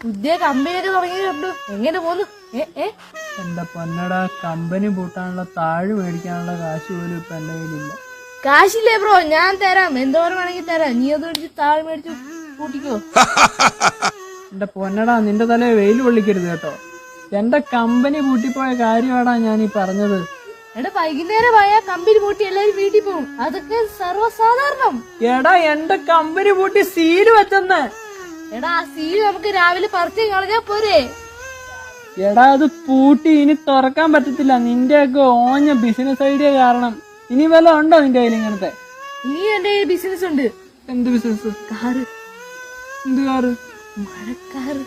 പുതിയ കമ്പനിയൊക്കെ തുടങ്ങിയിട്ടുണ്ട്. എങ്ങനെ പോന്നു? എന്റെ പൊന്നടാ, കമ്പനി പൂട്ടാനുള്ള താഴ് മേടിക്കാനുള്ള കാശ് പോലും ഇപ്പൊ എന്റെ കയ്യിലില്ല. കാശില്ലേ ബ്രോ? ഞാൻ തരാം, എന്തോരം വേണമെങ്കിൽ തരാം. നീ അത് മേടിച്ച് താഴ് മേടിച്ച് കൂട്ടിക്കോ. എന്റെ പൊന്നടാ, നിന്റെ തലേ വെയിൽ കൊള്ളിക്കരുത് കേട്ടോ. എന്റെ കമ്പനി പൂട്ടിപ്പോയ കാര്യമാടാ ഞാൻ ഈ പറഞ്ഞത്. എടാ, വൈകുന്നേരം ആയാ കമ്പനി പൂട്ടി എല്ലാരും വീട്ടിൽ പോകും. അതൊക്കെ സർവ്വസാധാരണം. എടാ, എന്റെ കമ്പനി പൂട്ടി സീല് വെച്ചെന്ന്. എടാ, ആ സീല് നമുക്ക് രാവിലെ പറിച്ച് കളഞ്ഞാ പോരെ? എടാ, അത് പൂട്ടി ഇനി തുറക്കാൻ പറ്റത്തില്ല. നിന്റെയൊക്കെ ഓഞ്ഞ ബിസിനസ് ഐഡിയ കാരണം. ഇനി വല്ല ഉണ്ടോ നിന്റെ കയ്യിൽ ഇങ്ങനത്തെ? ഇനി എന്റെ ബിസിനസ് ഉണ്ട്. എന്ത് ബിസിനസ്? കാറ്. എന്ത് കാറ്? മഴക്കാറ്.